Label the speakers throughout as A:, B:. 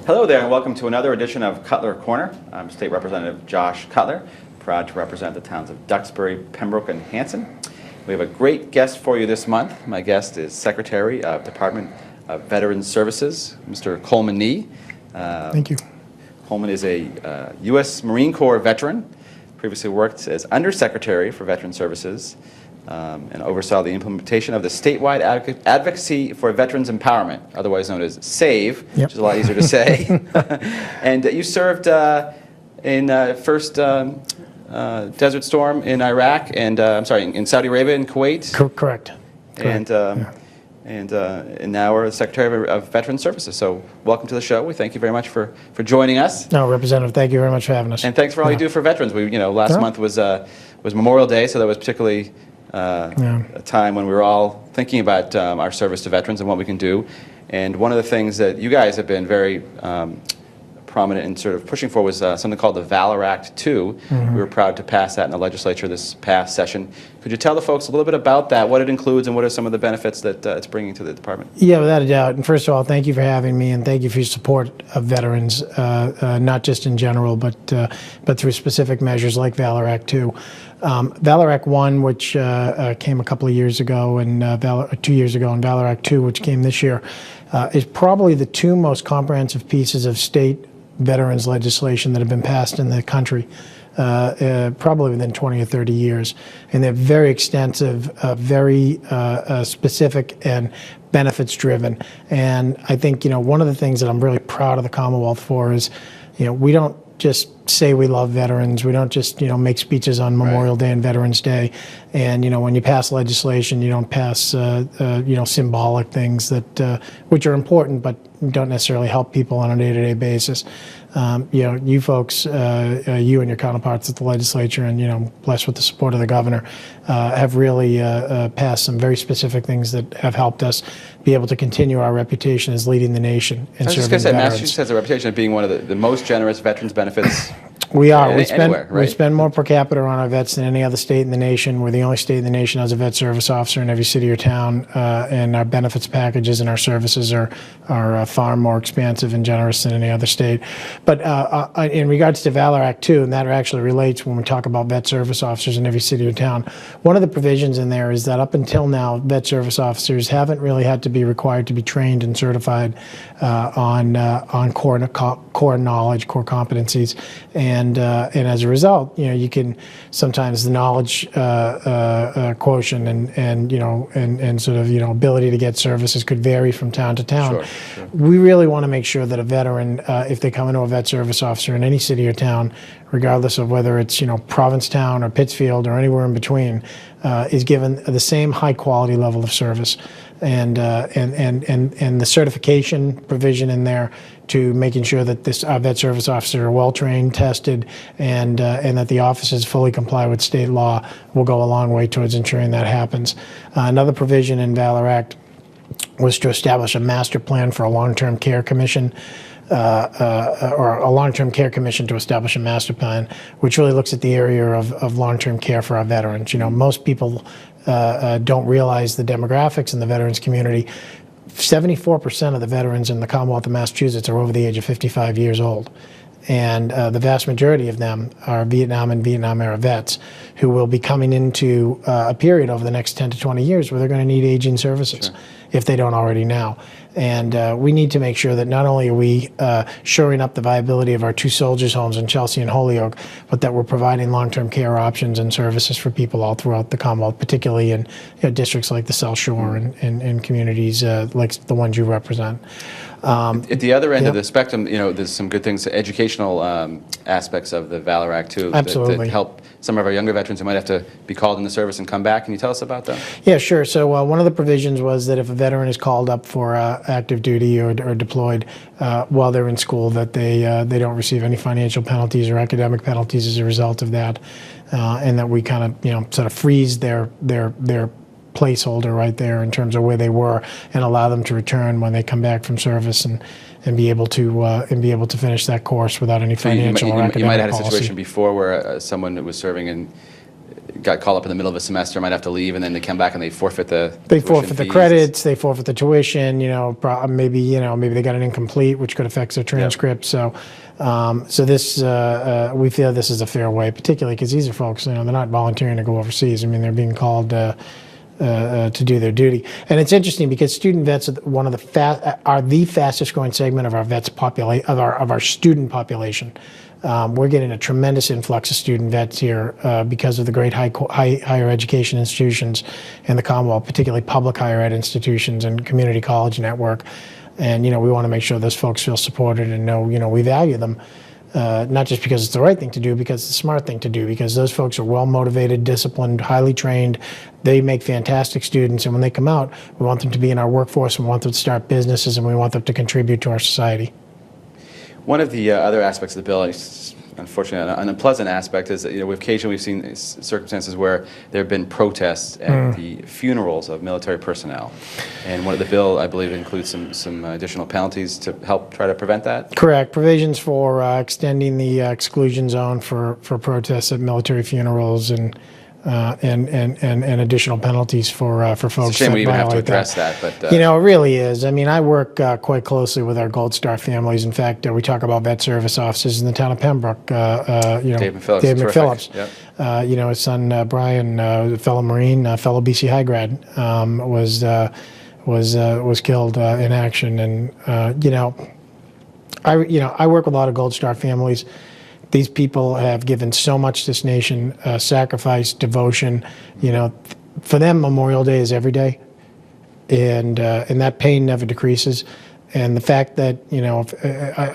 A: Hello there, and welcome to another edition of Cutler Corner. I'm State Representative Josh Cutler, proud to represent the towns of Duxbury, Pembroke, and Hanson. We have a great guest for you this month. My guest is Secretary of Department of Veterans Services, Mr. Coleman Nee.
B: Thank you.
A: Coleman is a U.S. Marine Corps veteran, previously worked as Undersecretary for Veteran Services, and oversaw the implementation of the statewide advocacy for veterans empowerment, otherwise known as SAVE, which is a lot easier to say. And you served in first Desert Storm in Iraq, and in Saudi Arabia and Kuwait.
B: Correct.
A: And now we're the Secretary of Veteran Services. So welcome to the show. We thank you very much for joining us.
B: No, Representative, thank you very much for having us.
A: And thanks for all you do for veterans. We, last month was Memorial Day, so that was particularly a time when we were all thinking about our service to veterans and what we can do. And one of the things that you guys have been very prominent in sort of pushing for was something called the Valor Act 2. We were proud to pass that in the legislature this past session. Could you tell the folks a little bit about that, what it includes, and what are some of the benefits that it's bringing to the department?
B: Yeah, without a doubt. And first of all, thank you for having me, and thank you for your support of veterans, not just in general, but through specific measures like Valor Act 2. Valor Act 1, which came a couple of years ago, and 2 years ago, and Valor Act 2, which came this year, is probably the two most comprehensive pieces of state veterans legislation that have been passed in the country, probably within 20 or 30 years. And they're very extensive, very specific, and benefits driven. And I think, one of the things that I'm really proud of the Commonwealth for is, we don't just say we love veterans. We don't just, make speeches on Memorial Day and Veterans Day. And, when you pass legislation, you don't pass, symbolic things that, which are important, but don't necessarily help people on a day-to-day basis. You folks, you and your counterparts at the legislature, and, blessed with the support of the governor, have really passed some very specific things that have helped us be able to continue our reputation as leading the nation in serving veterans. I was just going to say,
A: Massachusetts has a reputation of being one of the most generous veterans benefits.
B: We are. We spend more per capita on our vets than any other state in the nation. We're the only state in the nation that has a vet service officer in every city or town, and our benefits packages and our services are far more expansive and generous than any other state. But in regards to Valor Act 2, and that actually relates when we talk about vet service officers in every city or town, one of the provisions in there is that up until now, vet service officers haven't really had to be required to be trained and certified on core knowledge, core competencies. And as a result, you can sometimes the knowledge quotient and sort of ability to get services could vary from town to town. Sure. We really want to make sure that a veteran, if they come into a vet service officer in any city or town, regardless of whether it's Provincetown or Pittsfield or anywhere in between, is given the same high quality level of service. And the certification provision in there to making sure that our vet service officer are well trained, tested, and that the offices fully comply with state law will go a long way towards ensuring that happens. Another provision in Valor Act was to establish a master plan for a long-term care commission. Or a long-term care commission to establish a master plan, which really looks at the area of long-term care for our veterans. Most people don't realize the demographics in the veterans community. 74% of the veterans in the Commonwealth of Massachusetts are over the age of 55 years old. And the vast majority of them are Vietnam and Vietnam-era vets who will be coming into a period over the next 10 to 20 years where they're going to need aging services if they don't already now. And we need to make sure that not only are we shoring up the viability of our two soldiers' homes in Chelsea and Holyoke, but that we're providing long-term care options and services for people all throughout the Commonwealth, particularly in districts like the South Shore and communities like the ones you represent.
A: At the other end of the spectrum, there's some good things, educational aspects of the Valor Act too, that help some of our younger veterans who might have to be called into service and come back. Can you tell us about that?
B: Yeah, sure. So one of the provisions was that if a veteran is called up for active duty or deployed while they're in school, that they don't receive any financial penalties or academic penalties as a result of that, and that we kind of sort of freeze their placeholder right there in terms of where they were and allow them to return when they come back from service and be able to finish that course without any financial or academic
A: You might have had a
B: policy.
A: situation before where someone who was serving in got called up in the middle of a semester, might have to leave, and then they come back and they forfeit the
B: credits, they forfeit the tuition. Maybe they got an incomplete, which could affect their transcript. Yep. So we feel this is a fair way, particularly because these are folks, they're not volunteering to go overseas. I mean, they're being called to do their duty. And it's interesting because student vets are the fastest growing segment of our of our student population. We're getting a tremendous influx of student vets here because of the great higher education institutions in the Commonwealth, particularly public higher ed institutions and community college network. And we want to make sure those folks feel supported and know we value them, not just because it's the right thing to do, because it's the smart thing to do, because those folks are well motivated, disciplined, highly trained. They make fantastic students, and when they come out, we want them to be in our workforce, we want them to start businesses, and we want them to contribute to our society.
A: One of the other aspects of the bill, unfortunately an unpleasant aspect, is that occasionally we've seen circumstances where there have been protests at the funerals of military personnel, and one of the bill, I believe, includes some additional penalties to help try to prevent that.
B: Correct. Provisions for extending the exclusion zone for protests at military funerals and additional penalties for folks.
A: It's a shame we even have to address that, but
B: it really is. I mean, I work quite closely with our Gold Star families. In fact, we talk about vet service officers in the town of Pembroke.
A: Dave McPhillips.
B: Yep. His son Brian, fellow Marine, fellow BC High grad, was killed in action, and I work with a lot of Gold Star families. These people have given so much to this nation, sacrifice, devotion. For them, Memorial Day is every day, and that pain never decreases. And the fact that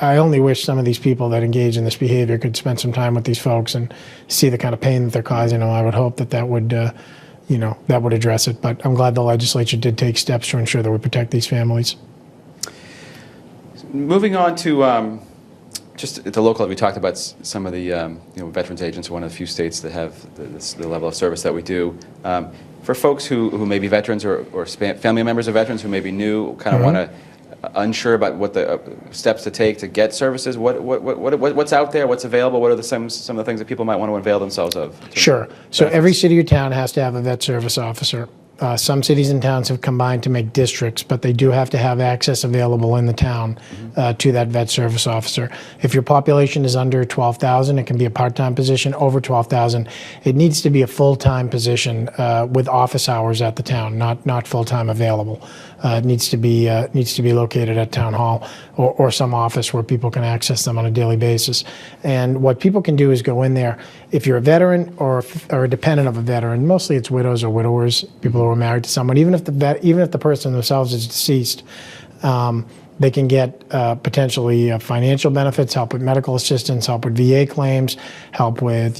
B: I only wish some of these people that engage in this behavior could spend some time with these folks and see the kind of pain that they're causing. I would hope that would that would address it. But I'm glad the legislature did take steps to ensure that we protect these families.
A: Moving on to. Just at the local level, we talked about some of the veterans agents are one of the few states that have the level of service that we do. For folks who may be veterans or family members of veterans who may be new, kind of want to unsure about what the steps to take to get services, what's out there, what's available, what are some of the things that people might want to avail themselves of?
B: Sure. So every city or town has to have a vet service officer. Some cities and towns have combined to make districts, but they do have to have access available in the town to that vet service officer. If your population is under 12,000, it can be a part-time position. Over 12,000, it needs to be a full-time position with office hours at the town, not full-time available. It needs to be located at town hall or some office where people can access them on a daily basis. And what people can do is go in there. If you're a veteran or a dependent of a veteran, mostly it's widows or widowers, people who are married to someone. Even if the person themselves is deceased, they can get potentially financial benefits, help with medical assistance, help with VA claims, help with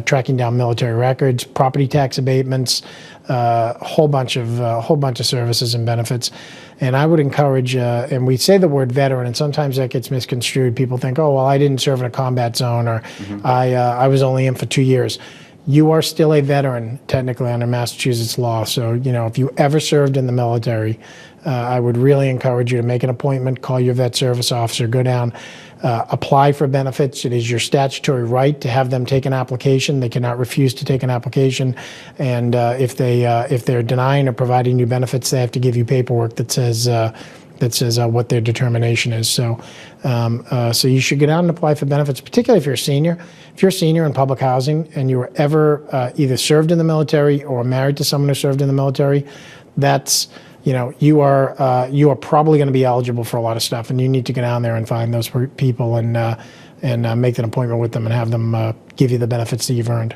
B: tracking down military records, property tax abatements, a whole bunch of services and benefits. And I would encourage, and we say the word veteran, and sometimes that gets misconstrued. People think, oh, well, I didn't serve in a combat zone, or I was only in for 2 years. You are still a veteran, technically, under Massachusetts law. So, if you ever served in the military, I would really encourage you to make an appointment, call your vet service officer, go down, apply for benefits. It is your statutory right to have them take an application. They cannot refuse to take an application. And if they're denying or providing you benefits, they have to give you paperwork that says what their determination is. So you should get out and apply for benefits, particularly if you're a senior. If you're a senior in public housing and you were ever either served in the military or married to someone who served in the military, that's you are probably going to be eligible for a lot of stuff, and you need to get down there and find those people and make an appointment with them and have them give you the benefits that you've earned.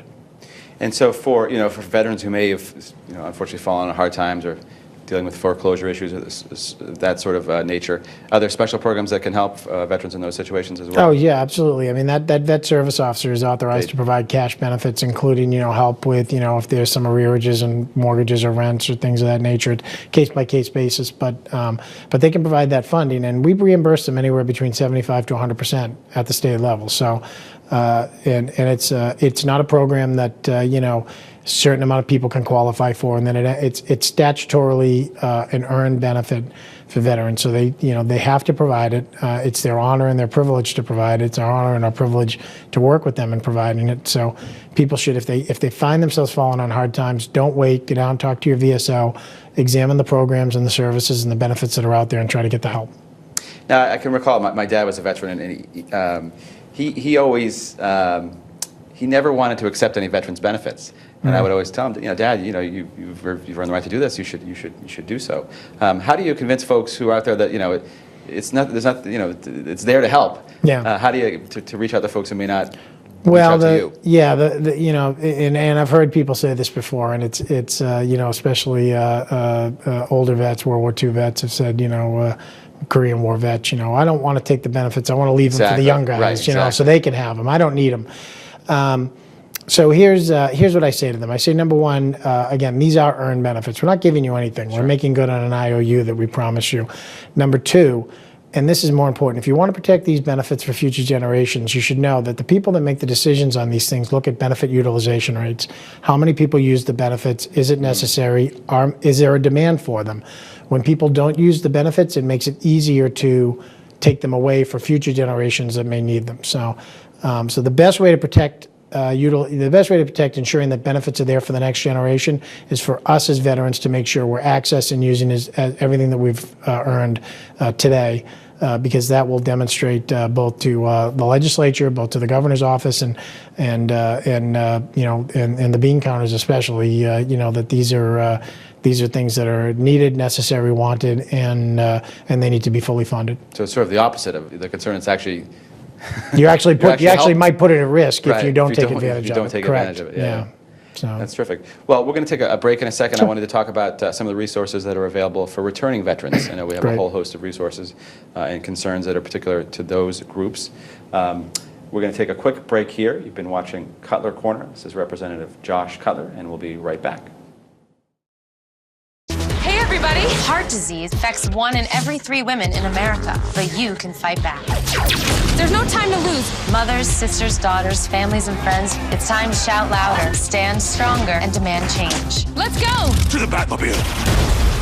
A: And so for veterans who may have unfortunately fallen on hard times or dealing with foreclosure issues of that sort of nature, are there special programs that can help veterans in those situations as well?
B: Oh yeah, absolutely. I mean that vet service officer is authorized to provide cash benefits, including help with if there's some arrearages and mortgages or rents or things of that nature, case by case basis. But they can provide that funding, and we reimburse them anywhere between 75 to 100% at the state level. So it's not a program that a certain amount of people can qualify for, and then it's statutorily an earned benefit for veterans. So they have to provide it. It's their honor and their privilege to provide it. It's our honor and our privilege to work with them in providing it. So people should, if they find themselves falling on hard times, don't wait. Get out and talk to your VSO. Examine the programs and the services and the benefits that are out there, and try to get the help.
A: Now, I can recall my dad was a veteran, and he always he never wanted to accept any veterans benefits. And I would always tell him, Dad, you've earned the right to do this. You should do so. How do you convince folks who are out there that it's not it's there to help?
B: Yeah.
A: How do you to reach out to folks who may not?
B: Well, and I've heard people say this before, and it's especially older vets, World War II vets have said, Korean War vets, I don't want to take the benefits. I want to leave them for the young guys,
A: right,
B: so they can have them. I don't need them. So here's what I say to them. I say, number one, again, these are earned benefits. We're not giving you anything. Sure. We're making good on an IOU that we promise you. Number two, and this is more important, if you want to protect these benefits for future generations, you should know that the people that make the decisions on these things look at benefit utilization rates. How many people use the benefits? Is it necessary? Is there a demand for them? When people don't use the benefits, it makes it easier to take them away for future generations that may need them. So the best way to protect ensuring that benefits are there for the next generation is for us as veterans to make sure we're accessing, using everything that we've earned today, because that will demonstrate both to the legislature, both to the governor's office, and the bean counters especially, that these are things that are needed, necessary, wanted, and they need to be fully funded.
A: So it's sort of the opposite of the concern. It's actually
B: you actually might put it at risk if you don't take advantage of it.
A: If you don't take advantage of it, yeah.
B: So
A: that's terrific. Well, we're going to take a break in a second. Sure. I wanted to talk about some of the resources that are available for returning veterans. I know we have a whole host of resources and concerns that are particular to those groups. We're going to take a quick break here. You've been watching Cutler Corner. This is Representative Josh Cutler, and we'll be right back.
C: Hey everybody! Heart disease affects 1 in every 3 women in America, but you can fight back. There's no time to lose. Mothers, sisters, daughters, families, and friends, it's time to shout louder, stand stronger, and demand change. Let's go!
D: To the Batmobile!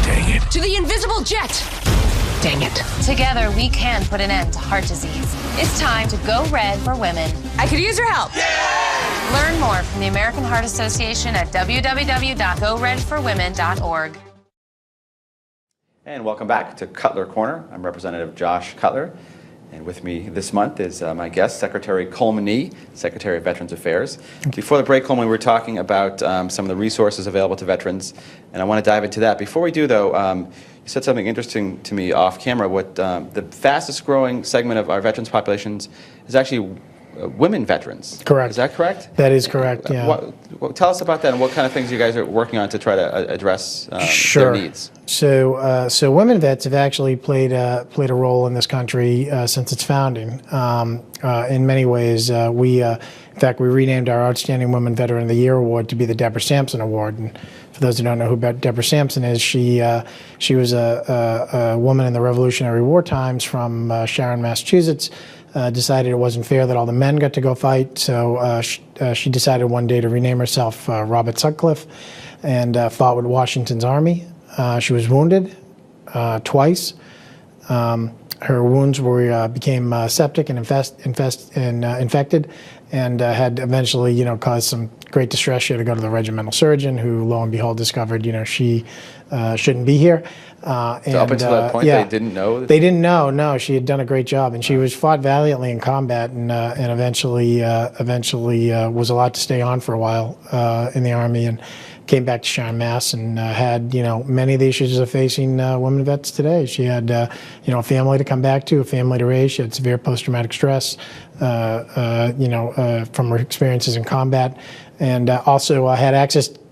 D: Dang it.
C: To the invisible jet!
D: Dang it.
C: Together, we can put an end to heart disease. It's time to go red for women. I could use your help. Yeah! Learn more from the American Heart Association at www.goredforwomen.org.
A: And welcome back to Cutler Corner. I'm Representative Josh Cutler. And with me this month is my guest, Secretary Coleman Nee, Secretary of Veterans Affairs. Before the break, Coleman, we were talking about some of the resources available to veterans, and I want to dive into that. Before we do, though, you said something interesting to me off camera. What the fastest growing segment of our veterans populations is actually women veterans.
B: Correct.
A: Is that correct?
B: That is correct, yeah.
A: Tell us about that and what kind of things you guys are working on to try to address
B: Sure.
A: their needs.
B: So women vets have actually played a role in this country since its founding. In many ways, in fact, we renamed our Outstanding Women Veteran of the Year Award to be the Deborah Sampson Award. And for those who don't know who Deborah Sampson is, she was a woman in the Revolutionary War times from Sharon, Massachusetts. Decided it wasn't fair that all the men got to go fight, so she decided one day to rename herself Robert Sutcliffe, and fought with Washington's Army. She was wounded twice. Her wounds became septic and infected, and had eventually, caused some great distress. She had to go to the regimental surgeon, who, lo and behold, discovered, she shouldn't be here.
A: So up until that point, they didn't know?
B: They didn't know. No, she had done a great job, and she was fought valiantly in combat, and eventually was allowed to stay on for a while in the Army, and came back to Sharon, Mass, and had many of the issues that are facing women vets today. She had a family to come back to, a family to raise. She had severe post-traumatic stress, from her experiences in combat, and also had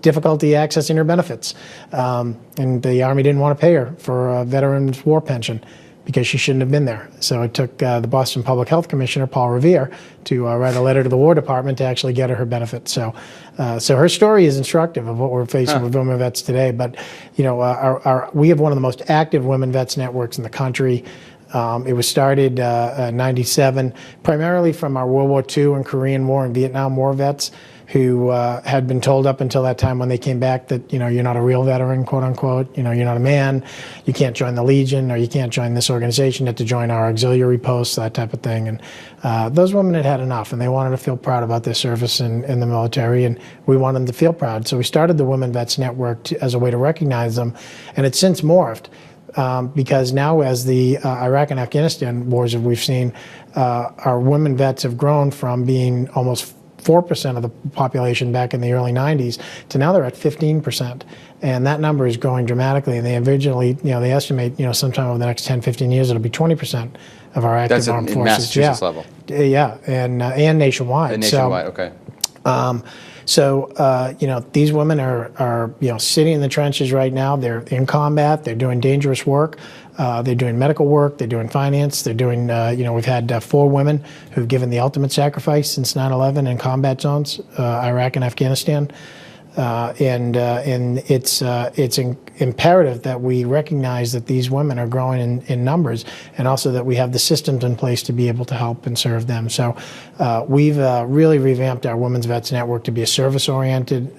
B: difficulty accessing her benefits. And the Army didn't want to pay her for a veteran's war pension because she shouldn't have been there. So it took the Boston Public Health Commissioner, Paul Revere, to write a letter to the War Department to actually get her benefits. So her story is instructive of what we're facing with women vets today. But we have one of the most active women vets networks in the country. It was started in '97, primarily from our World War II and Korean War and Vietnam War vets who had been told up until that time when they came back that, you're not a real veteran, quote unquote, you're not a man, you can't join the Legion or you can't join this organization, you have to join our auxiliary posts, that type of thing. And those women had had enough and they wanted to feel proud about their service in the military, and we wanted them to feel proud. So we started the Women Vets Network as a way to recognize them, and it's since morphed. Because now as the Iraq and Afghanistan wars that we've seen, our women vets have grown from being almost 4% of the population back in the early 90s to now they're at 15%. And that number is growing dramatically. And they originally, they estimate, sometime over the next 10, 15 years, it'll be 20% of our active armed forces.
A: That's in Massachusetts level?
B: Yeah, and nationwide.
A: And nationwide, okay.
B: These women are sitting in the trenches right now. They're in combat. They're doing dangerous work. They're doing medical work. They're doing finance. They're doing, we've had 4 women who've given the ultimate sacrifice since 9/11 in combat zones, Iraq and Afghanistan. It's imperative that we recognize that these women are growing in numbers, and also that we have the systems in place to be able to help and serve them. So we've really revamped our Women's Vets Network to be a service-oriented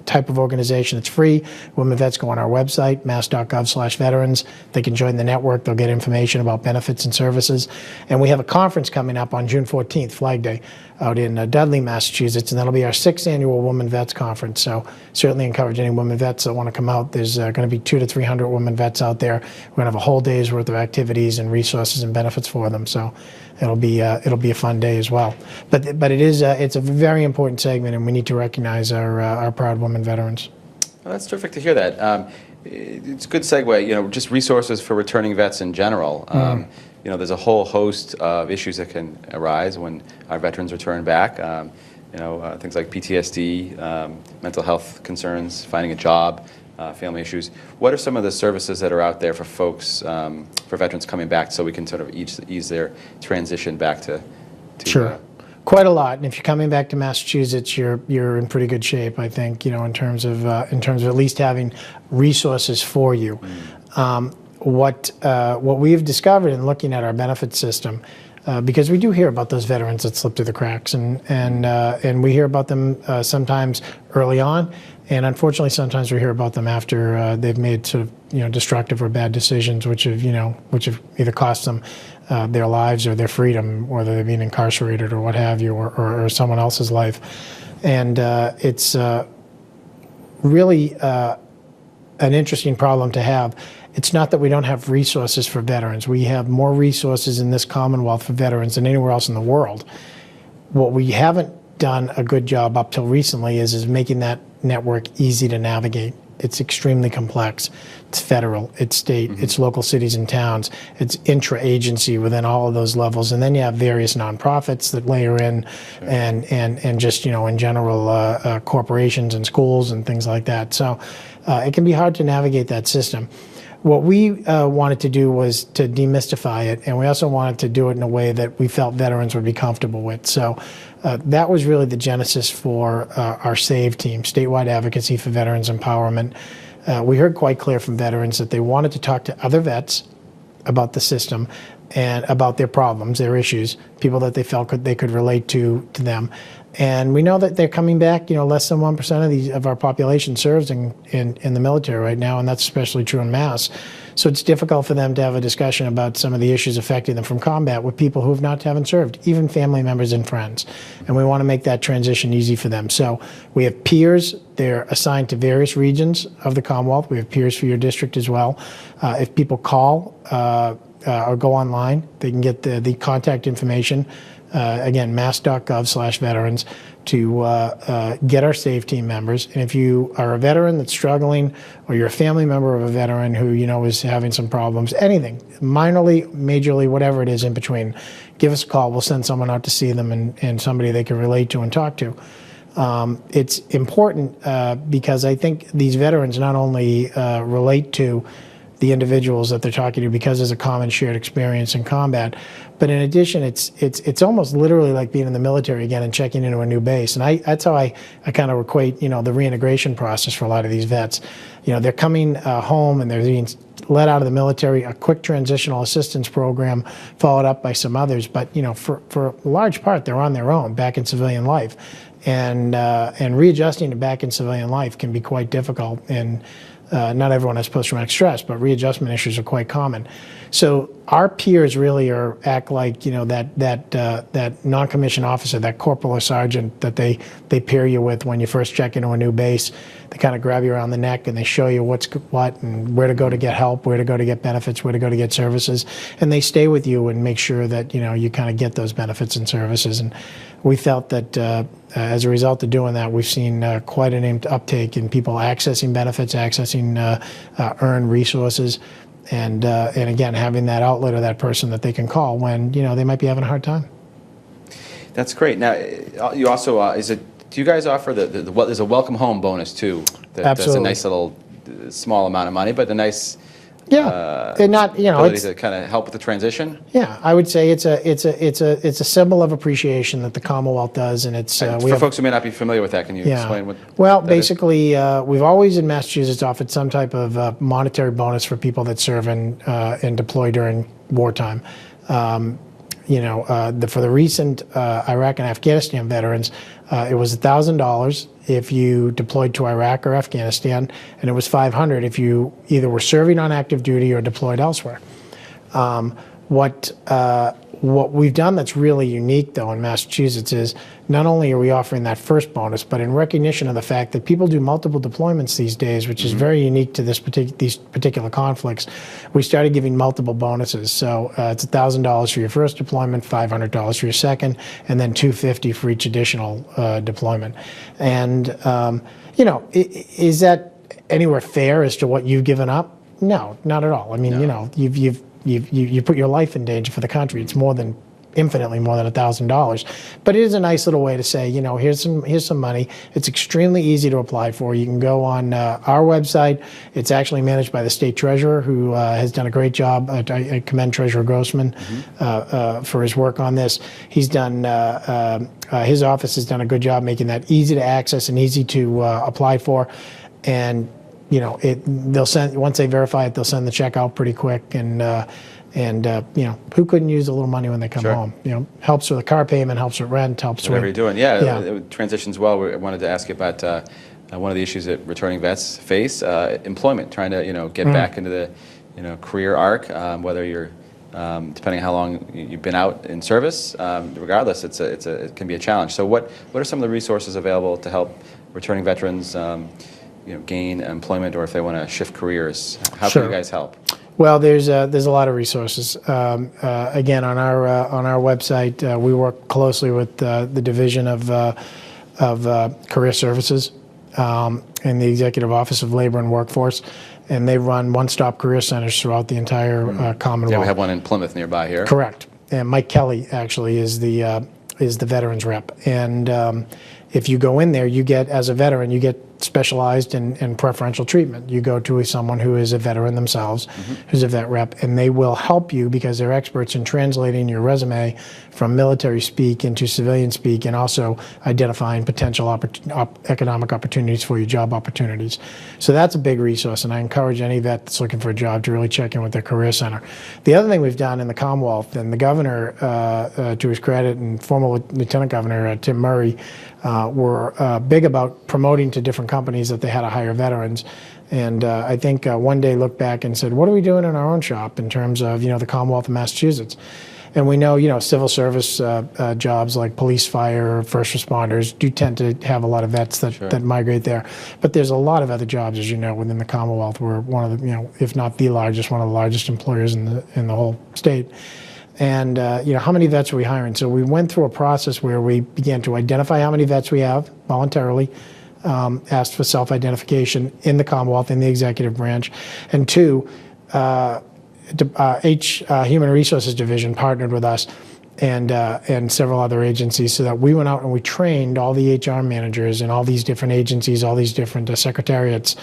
B: type of organization. It's free. Women Vets go on our website, mass.gov/veterans. They can join the network. They'll get information about benefits and services. And we have a conference coming up on June 14th, Flag Day, out in Dudley, Massachusetts, and that'll be our 6th annual Women Vets Conference. So certainly encourage any women vets that want to come out. There's going to be 200 to 300 women vets out there. We're going to have a whole day's worth of activities and resources and benefits for them. So it'll be a fun day as well. But it's a very important segment, and we need to recognize our proud women veterans.
A: Well, that's terrific to hear that. It's a good segue. Just resources for returning vets in general. There's a whole host of issues that can arise when our veterans return back. Things like PTSD, mental health concerns, finding a job, family issues. What are some of the services that are out there for folks, for veterans coming back, so we can sort of ease their transition back to
B: Sure. Quite a lot, and if you're coming back to Massachusetts, you're in pretty good shape, I think. In terms of at least having resources for you. What we've discovered in looking at our benefit system, because we do hear about those veterans that slip through the cracks, and we hear about them sometimes early on, and unfortunately sometimes we hear about them after they've made sort of destructive or bad decisions, which have either cost them their lives or their freedom, whether they're being incarcerated or what have you, or someone else's life. And it's really an interesting problem to have. It's not that we don't have resources for veterans. We have more resources in this Commonwealth for veterans than anywhere else in the world. What we haven't done a good job up till recently is making that network easy to navigate. It's extremely complex. It's federal, it's state, it's local cities and towns, it's intra-agency within all of those levels, and then you have various nonprofits that layer in, and just in general corporations and schools and things like that. So it can be hard to navigate that system. What we wanted to do was to demystify it, and we also wanted to do it in a way that we felt veterans would be comfortable with. So that was really the genesis for our SAVE team, Statewide Advocacy for Veterans Empowerment. We heard quite clear from veterans that they wanted to talk to other vets about the system and about their problems, their issues, people that they felt they could relate to them. And we know that they're coming back. Less than 1% of our population serves in the military right now, and that's especially true in Mass. So it's difficult for them to have a discussion about some of the issues affecting them from combat with people who haven't served, even family members and friends. And we want to make that transition easy for them. So we have peers. They're assigned to various regions of the Commonwealth. We have peers for your district as well. If people call or go online, they can get the contact information. Again, mass.gov/veterans to get our SAVE team members. And if you are a veteran that's struggling, or you're a family member of a veteran who is having some problems, anything, minorly, majorly, whatever it is in between, give us a call. We'll send someone out to see them and somebody they can relate to and talk to. It's important because I think these veterans not only relate to the individuals that they're talking to because there's a common shared experience in combat, but in addition, it's almost literally like being in the military again and checking into a new base. And that's how I kind of equate the reintegration process for a lot of these vets. They're coming home and they're being let out of the military, a quick transitional assistance program followed up by some others. But, for a large part, they're on their own back in civilian life. And readjusting to back in civilian life can be quite difficult. And not everyone has post-traumatic stress, but readjustment issues are quite common. So our peers really act like that non-commissioned officer, that corporal or sergeant that they pair you with when you first check into a new base. They kind of grab you around the neck and they show you what's what and where to go to get help, where to go to get benefits, where to go to get services, and they stay with you and make sure that you kind of get those benefits and services. And we felt that as a result of doing that, we've seen quite an uptake in people accessing benefits, accessing earned resources, and again, having that outlet or that person that they can call when they might be having a hard time.
A: That's great. Now, you also do you guys offer there's a welcome home bonus too? That's a nice little small amount of money, but a nice and not ability to kind of help with the transition.
B: Yeah, I would say it's a symbol of appreciation that the Commonwealth does, and it's
A: for folks who may not be familiar with that. Can you explain what?
B: Well, basically, we've always in Massachusetts offered some type of monetary bonus for people that serve and deploy during wartime. For the recent Iraq and Afghanistan veterans, it was $1,000 if you deployed to Iraq or Afghanistan, and it was $500 if you either were serving on active duty or deployed elsewhere. What we've done that's really unique, though, in Massachusetts is not only are we offering that first bonus, but in recognition of the fact that people do multiple deployments these days, which is very unique to these particular conflicts, we started giving multiple bonuses. So it's $1,000 for your first deployment, $500 for your second, and then $250 for each additional deployment. And is that anywhere fair as to what you've given up? No, not at all. I mean, you put your life in danger for the country. It's infinitely more than $1,000. But it is a nice little way to say, here's some money. It's extremely easy to apply for. You can go on our website. It's actually managed by the state treasurer, who has done a great job. I commend Treasurer Grossman for his work on this. He's done his office has done a good job making that easy to access and easy to apply for. And they'll send, once they verify it, they'll send the check out pretty quick, and who couldn't use a little money when they come home? Helps with a car payment, helps with rent, helps
A: whatever
B: with
A: you're doing. It transitions well. I wanted to ask you about one of the issues that returning vets face: employment, trying to get back into the career arc, whether you're depending on how long you've been out in service. Regardless, it can be a challenge. So what are some of the resources available to help returning veterans gain employment, or if they want to shift careers? How can you guys help?
B: Well, there's a lot of resources. Again, on our website, we work closely with the Division of Career Services and the Executive Office of Labor and Workforce, and they run one-stop career centers throughout the entire Commonwealth.
A: Yeah, we have one in Plymouth nearby here.
B: Correct. And Mike Kelly actually is the veterans rep, and if you go in there, you get, as a veteran, you get specialized and preferential treatment. You go to someone who is a veteran themselves, who's a vet rep, and they will help you because they're experts in translating your resume from military speak into civilian speak, and also identifying potential economic opportunities for you, job opportunities. So that's a big resource, and I encourage any vet that's looking for a job to really check in with their career center. The other thing we've done in the Commonwealth, and the governor, to his credit, and former Lieutenant Governor Tim Murray, were big about promoting to different companies that they had to hire veterans. And I think one day looked back and said, what are we doing in our own shop in terms of the Commonwealth of Massachusetts? And we know civil service jobs like police, fire, first responders do tend to have a lot of vets that migrate there. But there's a lot of other jobs, as you know, within the Commonwealth. We're one of the, if not the largest, one of the largest employers in the whole state. And how many vets are we hiring? So we went through a process where we began to identify how many vets we have voluntarily, asked for self-identification in the Commonwealth, in the executive branch, and two, Human Resources Division partnered with us and several other agencies, so that we went out and we trained all the HR managers in all these different agencies, all these different secretariats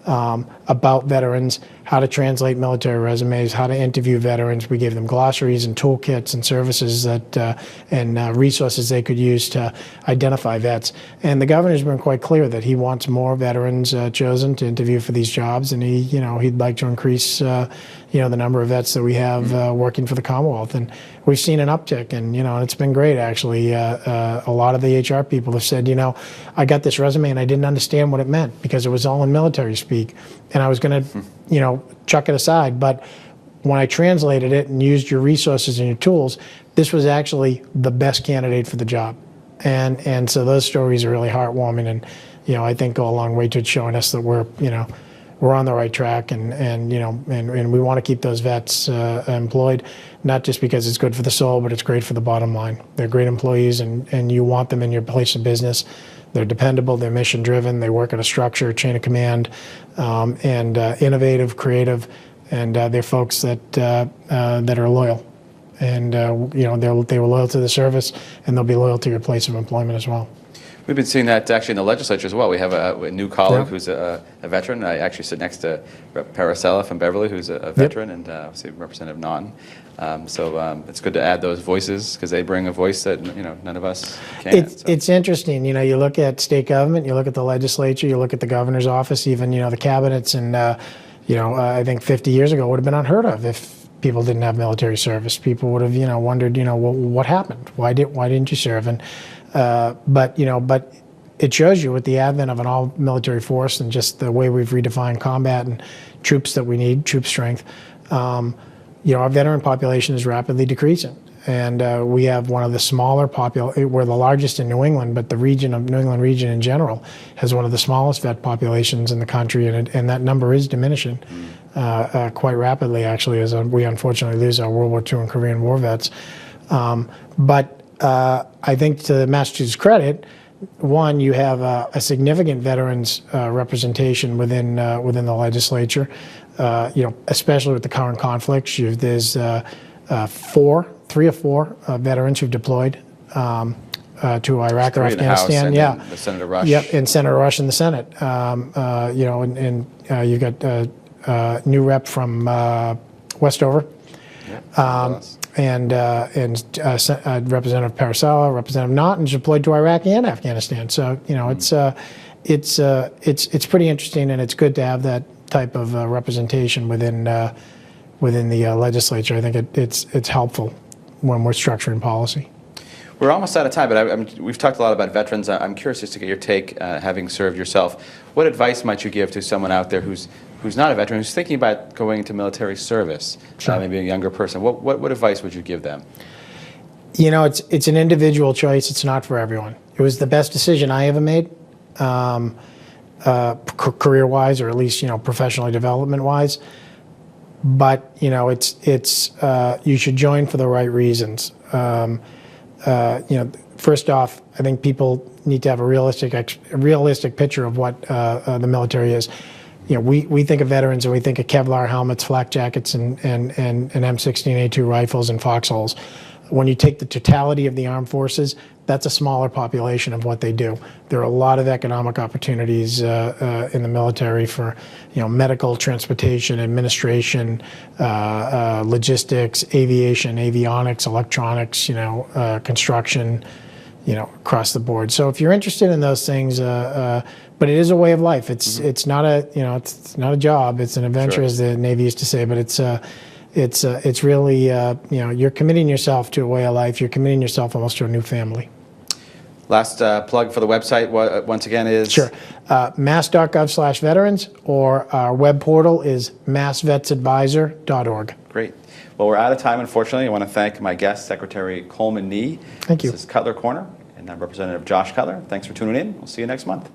B: about veterans, how to translate military resumes, how to interview veterans. We gave them glossaries and toolkits and services that and resources they could use to identify vets. And the governor's been quite clear that he wants more veterans chosen to interview for these jobs, and he'd like to increase the number of vets that we have working for the Commonwealth. And we've seen an uptick, and it's been great actually. A lot of the HR people have said, I got this resume and I didn't understand what it meant because it was all in military speak, and I was going to chuck it aside. But when I translated it and used your resources and your tools, this was actually the best candidate for the job. And so those stories are really heartwarming, and I think go a long way to showing us that we're on the right track, and we want to keep those vets employed, not just because it's good for the soul, but it's great for the bottom line. They're great employees, and you want them in your place of business. They're dependable, they're mission driven, they work at a structure, chain of command, and innovative, creative, and they're folks that are loyal. And they were loyal to the service, and they'll be loyal to your place of employment as well.
A: We've been seeing that actually in the legislature as well. We have a new colleague who's a veteran. I actually sit next to Rep. Paracella from Beverly, who's a veteran, and obviously Representative Naughton. So it's good to add those voices because they bring a voice that none of us can.
B: It's interesting. You look at state government, you look at the legislature, you look at the governor's office, even the cabinets, and I think 50 years ago would have been unheard of if people didn't have military service. People would have wondered what happened? Why didn't you serve? And but it shows you with the advent of an all-military force and just the way we've redefined combat and troops that we need, troop strength, our veteran population is rapidly decreasing. And we have one of the smaller we're the largest in New England, but the New England region in general has one of the smallest vet populations in the country, and that number is diminishing quite rapidly, actually, as we unfortunately lose our World War II and Korean War vets. But I think to Massachusetts' credit, one, you have a significant veterans representation within the legislature. Especially with the current conflicts, there's 3 or 4 veterans who've deployed to Iraq or Afghanistan.
A: And Senator Rush.
B: Yep, and Senator Rush in the Senate. And you've got a new rep from Westover. And Representative Paracella, Representative Naughton deployed to Iraq and Afghanistan. So it's pretty interesting, and it's good to have that type of representation within the legislature. I think it's helpful when we're structuring policy.
A: We're almost out of time, but we've talked a lot about veterans. I'm curious just to get your take, having served yourself. What advice might you give to someone out there who's not a veteran, who's thinking about going into military service,
B: sure.
A: Maybe a younger person? What advice would you give them?
B: It's an individual choice. It's not for everyone. It was the best decision I ever made, career-wise, or at least professionally development-wise. But it's you should join for the right reasons. First off, I think people need to have a realistic picture of what the military is. We think of veterans and we think of Kevlar helmets, flak jackets, and M16A2 rifles and foxholes. When you take the totality of the armed forces, that's a smaller population of what they do. There are a lot of economic opportunities in the military for medical, transportation, administration, logistics, aviation, avionics, electronics, construction, across the board. So if you're interested in those things, but it is a way of life. It's not a it's not a job. It's an adventure, sure, as the Navy used to say. But it's really you're committing yourself to a way of life. You're committing yourself almost to a new family.
A: Last plug for the website once again is?
B: Sure. mass.gov/veterans, or our web portal is massvetsadvisor.org.
A: Great. Well, we're out of time, unfortunately. I want to thank my guest, Secretary Coleman Nee.
B: Thank you.
A: This is Cutler Corner, and I'm Representative Josh Cutler. Thanks for tuning in. We'll see you next month.